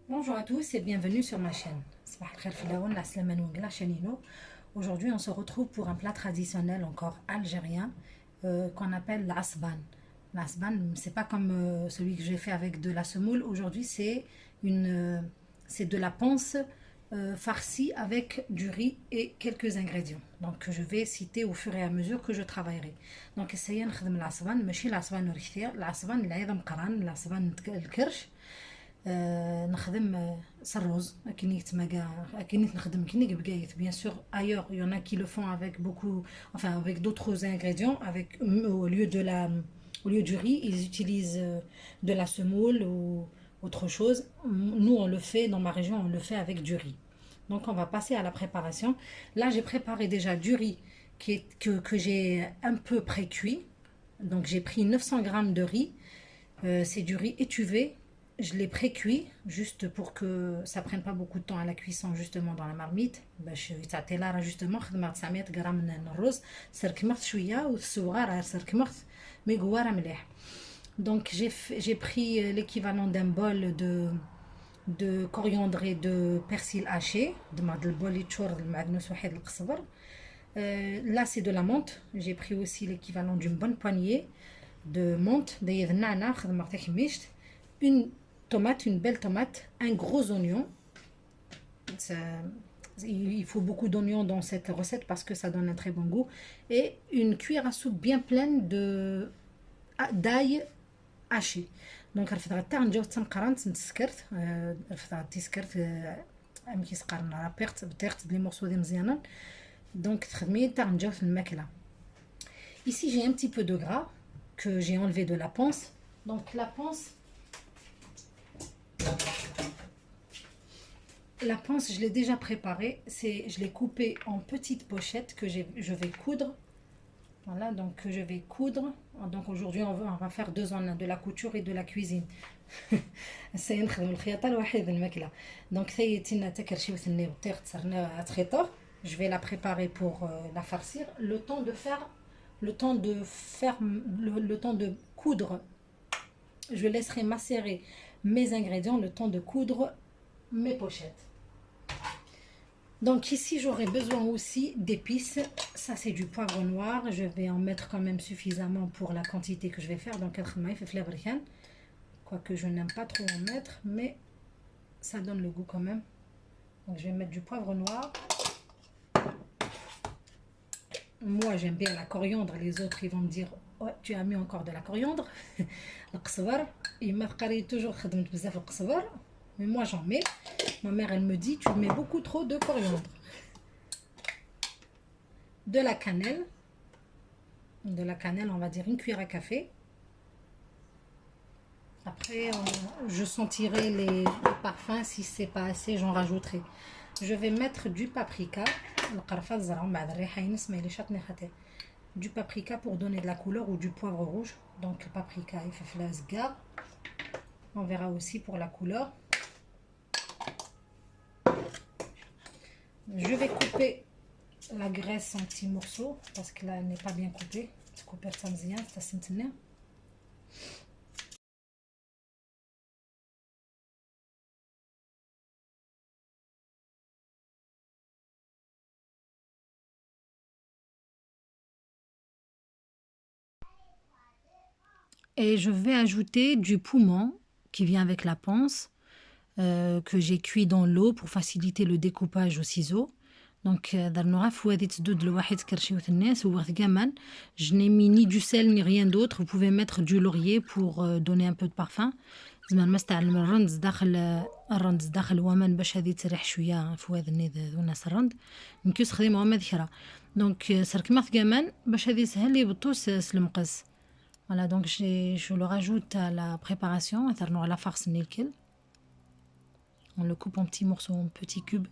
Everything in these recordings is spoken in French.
Bonjour à tous et bienvenue sur ma chaîne. Sabah al-khair fi lawan, la slaman wengla chanino. Aujourd'hui, on se retrouve pour un plat traditionnel encore algérien qu'on appelle l'asban. L'asban, c'est pas comme celui que j'ai fait avec de la semoule. Aujourd'hui, c'est de la panse farcie avec du riz et quelques ingrédients. Donc, je vais citer au fur et à mesure que je travaillerai. Donc, essayez de faire l'asban, ماشي l'asban الكثير, l'asban العظم قرن, l'asban الكرش. نخدم سروز كي تماكا كي نخدم كي بقايت bien sûr ailleurs il y en a qui le font avec beaucoup enfin avec d'autres ingrédients avec au lieu du riz ils utilisent de la semoule ou autre chose. Nous on le fait dans ma région, on le fait avec du riz. Donc on va passer à la préparation. Là j'ai préparé déjà du riz que j'ai un peu pré-cuit. Donc j'ai pris 900 grammes de riz. C'est du riz étuvé. Je l'ai pré-cuit juste pour que ça prenne pas beaucoup de temps à la cuisson justement dans la marmite. باش يتعطي لها justement خدمت 900 غرام من الرز سركمت شويه والصغار سركمت مي قواره مليح. Donc j'ai pris l'équivalent d'un bol de coriandre et de persil haché de البول يتشور المعدنوس واحد القزبر. Là c'est de la menthe. J'ai pris aussi l'équivalent d'une bonne poignée de menthe, une tomate, une belle tomate, un gros oignon. Ça, il faut beaucoup d'oignons dans cette recette parce que ça donne un très bon goût. Et une cuillère à soupe bien pleine d'ail haché. Donc, رفضت نجاوب تنقرنت نتسكرت رفضت تسكرت ام كيسقرن راه بتيغت لي مورسو دي مزيانين. Donc تخدمي تاع نجاوب الماكله. Ici j'ai un petit peu de gras que j'ai enlevé de la panse. Donc la panse, je l'ai déjà préparée. Je l'ai coupée en petites pochettes que je vais coudre. Voilà, donc je vais coudre. Donc aujourd'hui, on va faire deux en un, de la couture et de la cuisine. Donc je vais la préparer pour la farcir. Le temps de coudre. Je laisserai macérer mes ingrédients le temps de coudre mes pochettes. Donc ici j'aurai besoin aussi d'épices. Ça c'est du poivre noir. Je vais en mettre quand même suffisamment pour la quantité que je vais faire. Donc quoique je n'aime pas trop en mettre, mais ça donne le goût quand même. Donc je vais mettre du poivre noir. Moi j'aime bien la coriandre. Les autres ils vont me dire ouais, tu as mis encore de la coriandre. القزبر ما بقى toujours خدمت بزاف القزبر. Mais moi j'en mets. Ma mère elle me dit tu mets beaucoup trop de coriandre. De la cannelle. De la cannelle, on va dire une cuillère à café. Après je sentirai les parfums, si c'est pas assez j'en rajouterai. Je vais mettre du paprika. Du paprika pour donner de la couleur ou du poivre rouge. Donc le paprika il fait flasga. On verra aussi pour la couleur. Je vais couper la graisse en petits morceaux parce que là elle n'est pas bien coupée. Et je vais ajouter du poumon qui vient avec la panse que j'ai cuit dans l'eau pour faciliter le découpage au ciseau. Donc je n'ai mis ni du sel ni rien d'autre. Vous pouvez mettre du laurier pour donner un peu de parfum. زعما نستعمل الرنز داخل ومن باش هذه تريح شويه فواد النيد وناس الرند يمكن تخدموها ما ذكرى دونك سركمات كمان باش هذه سهل يبطو المقص. Voilà, donc je le rajoute à la préparation, à la farce nickel. On le coupe en petits morceaux, en petits cubes.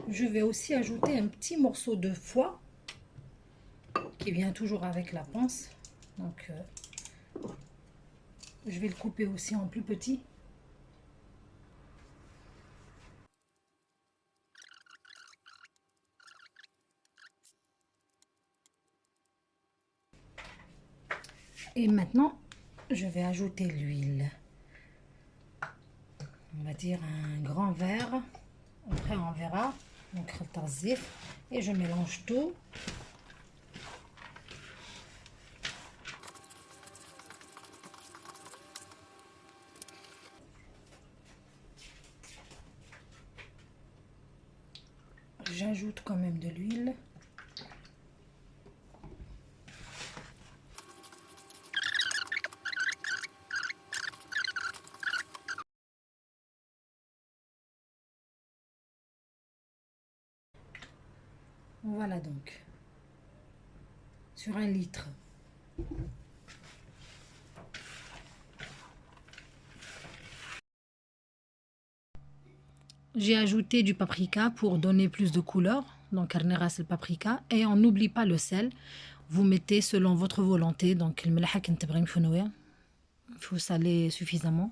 Je vais aussi ajouter un petit morceau de foie qui vient toujours avec la panse. Donc, je vais le couper aussi en plus petit. Et maintenant, je vais ajouter l'huile. On va dire un grand verre. Après, on verra. Donc, et je mélange tout. J'ajoute quand même de l'huile. Voilà donc, sur 1 litre. J'ai ajouté du paprika pour donner plus de couleur, donc carneras le paprika, et on n'oublie pas le sel. Vous mettez selon votre volonté, donc il faut saler suffisamment.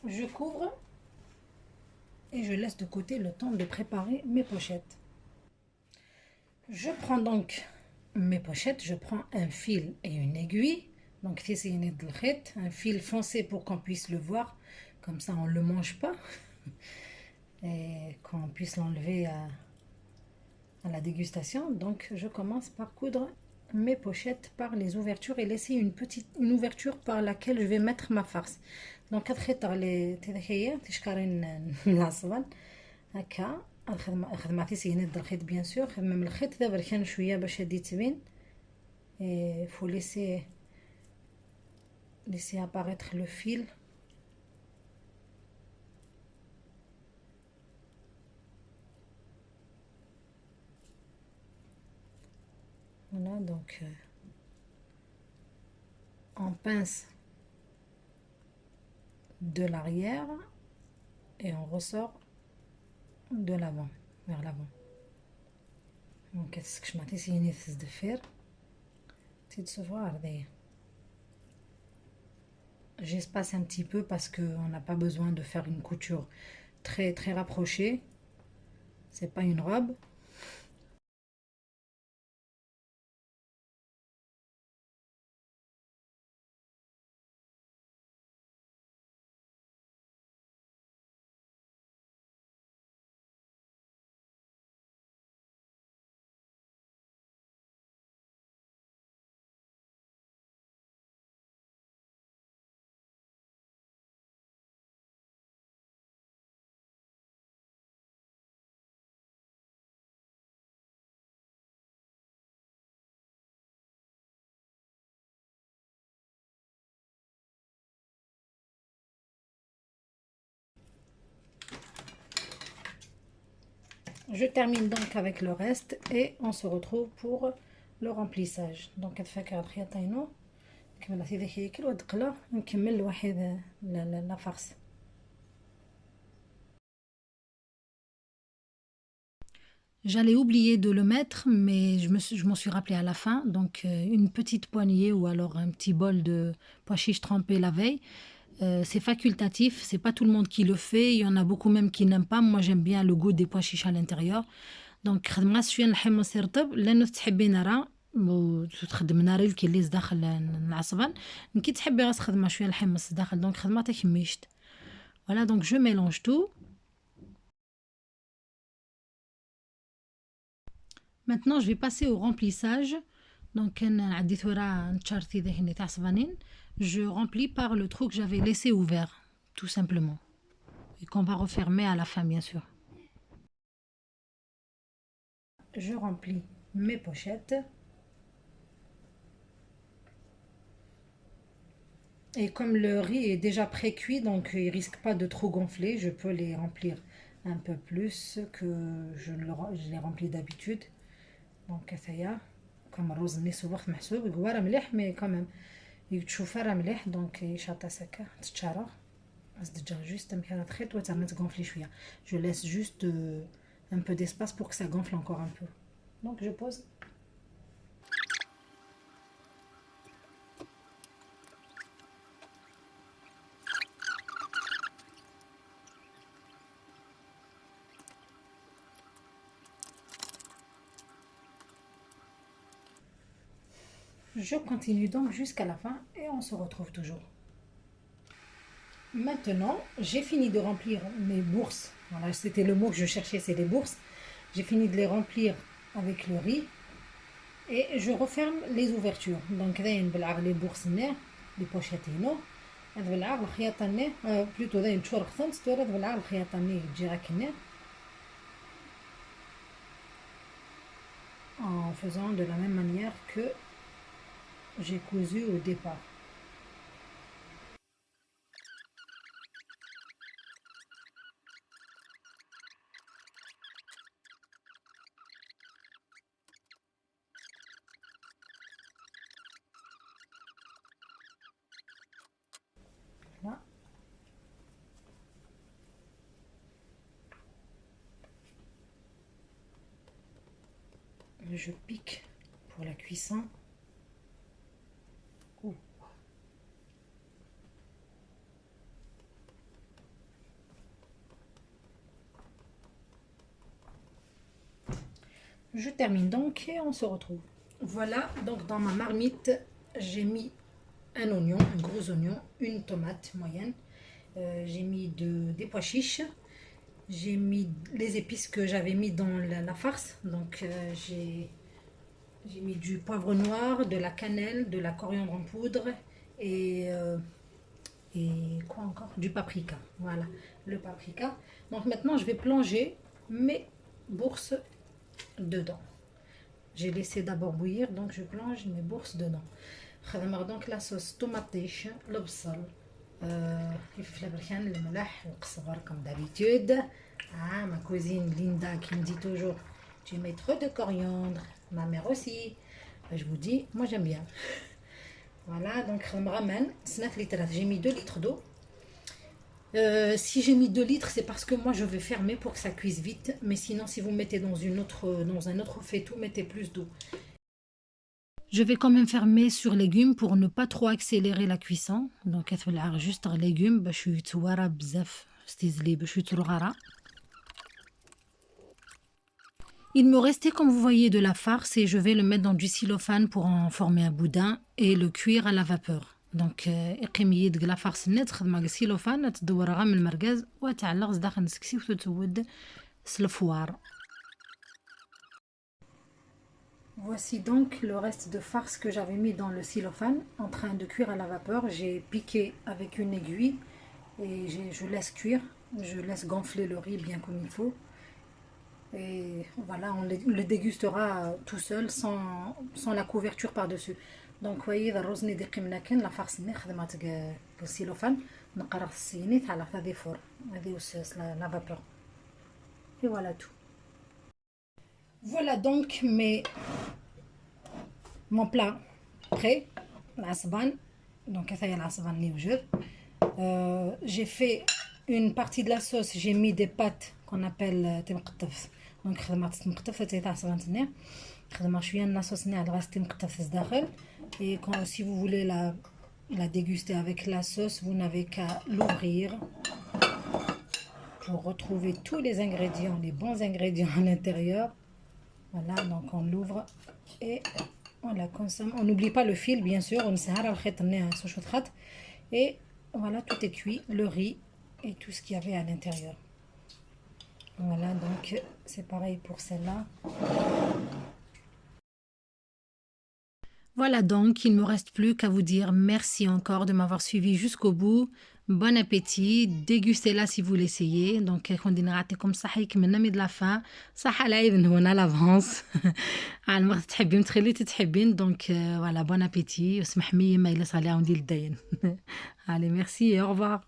Je couvre et je laisse de côté le temps de préparer mes pochettes. Je prends donc mes pochettes, je prends un fil et une aiguille. Donc un fil foncé pour qu'on puisse le voir, comme ça on ne le mange pas et qu'on puisse l'enlever à la dégustation. Donc je commence par coudre mes pochettes par les ouvertures et laisser une ouverture par laquelle je vais mettre ma farce. Donc les هكا خدماتي سينات الخيط بيان سور خدمه من الخيط دابا كان شويه باش هادي تبين faut laisser apparaître le fil. Voilà, donc on pince de l'arrière et on ressort de l'avant, vers l'avant. Donc ce que je m'attends c'est une espèce de fer. C'est de se voir derrière. J'espace un petit peu parce qu'on n'a pas besoin de faire une couture très très rapprochée. C'est pas une robe. Je termine donc avec le reste et on se retrouve pour le remplissage. Donc la farce. J'allais oublier de le mettre, mais je m'en suis rappelé à la fin. Donc, une petite poignée ou alors un petit bol de pois chiches trempés la veille. C'est facultatif, c'est pas tout le monde qui le fait. Il y en a beaucoup même qui n'aiment pas. Moi, j'aime bien le goût des pois chiches à l'intérieur. Donc, خدمة شوية الحمص يرطب لأنه تحبي نرى وتخدم ناري الكليس داخل العصبان. كي تحبي غاس خدمة شوية الحمص داخل دونك خدمة تكميشت. Voilà, donc je mélange tout. Maintenant, je vais passer au remplissage. Donc, je remplis par le trou que j'avais laissé ouvert, tout simplement. Et qu'on va refermer à la fin, bien sûr. Je remplis mes pochettes. Et comme le riz est déjà pré-cuit, donc il risque pas de trop gonfler, je peux les remplir un peu plus que je les remplis d'habitude. دونك هيا كم الرز ملي سلوخت محسوب هو راه مليح مي كمان تشوفها راه مليح دونك يشاطا سكا تتشارى بس دجا جوست مكانها تخيط وتعمل تغونفلي شويه جو laisse juste un peu d'espace pour que ça gonfle encore un peu donc je pose. Je continue donc jusqu'à la fin et on se retrouve toujours. Maintenant, j'ai fini de remplir mes bourses. Voilà, c'était le mot que je cherchais, c'est les bourses. J'ai fini de les remplir avec le riz et je referme les ouvertures. Donc, les bourses, les pochettes, plutôt en faisant de la même manière que j'ai cousu au départ. Là. Je pique pour la cuisson. Ouh. Je termine donc et on se retrouve. Voilà, donc dans ma marmite, j'ai mis un oignon, un gros oignon, une tomate moyenne. J'ai mis des pois chiches. J'ai mis les épices que j'avais mis dans la farce. Donc j'ai mis du poivre noir, de la cannelle, de la coriandre en poudre et quoi encore? Du paprika. Voilà, le paprika. Donc maintenant, je vais plonger mes bourses dedans. J'ai laissé d'abord bouillir, donc je plonge mes bourses dedans. Donc la sauce tomate, le bsal, le melach, comme d'habitude. Ah, ma cousine Linda qui me dit toujours, tu mets trop de coriandre. Ma mère aussi. Je vous dis, moi j'aime bien. Voilà, donc je me ramène 9 litres. J'ai mis 2 litres d'eau. Si j'ai mis 2 litres, c'est parce que moi je vais fermer pour que ça cuise vite. Mais sinon, si vous mettez dans un autre faitout, mettez plus d'eau. Je vais quand même fermer sur légumes pour ne pas trop accélérer la cuisson. Donc, juste les légumes, je suis il me restait, comme vous voyez, de la farce et je vais le mettre dans du cellophane pour en former un boudin et le cuire à la vapeur. Donc, اقيمي يدك لا farce net تخدمها السيلوفان تدورها من المركز وتعلق داخل السكسي وتتود الفوار. Voici donc le reste de farce que j'avais mis dans le cellophane en train de cuire à la vapeur. J'ai piqué avec une aiguille et je laisse cuire. Je laisse gonfler le riz bien comme il faut. Et voilà, on le dégustera tout seul sans la couverture par-dessus. Donc, vous voyez, la farce le cellophane, la vapeur. Et voilà tout. Voilà donc mon plat prêt, l'asban. Donc, j'ai fait une partie de la sauce, j'ai mis des pâtes qu'on appelle تمقطف. دونك خدمت تمقطف تاع صغنتنا خدمه شويه من لاصوص نتاع الغاز تمقطف داخل. Et quand, si vous voulez la déguster avec la sauce, vous n'avez qu'à l'ouvrir pour retrouver tous les ingrédients, les bons ingrédients à l'intérieur. Voilà, donc on l'ouvre et on la consomme. On n'oublie pas le fil, bien sûr. Et voilà, tout est cuit, le riz et tout ce qu'il y avait à l'intérieur. Voilà, donc c'est pareil pour celle-là. Voilà donc, il ne me reste plus qu'à vous dire merci encore de m'avoir suivi jusqu'au bout. Bon appétit, dégustez-la si vous l'essayez. Donc, on dit comme ça, de la fin. Ça à l'avance. Donc, voilà, bon appétit. Allez, merci et au revoir.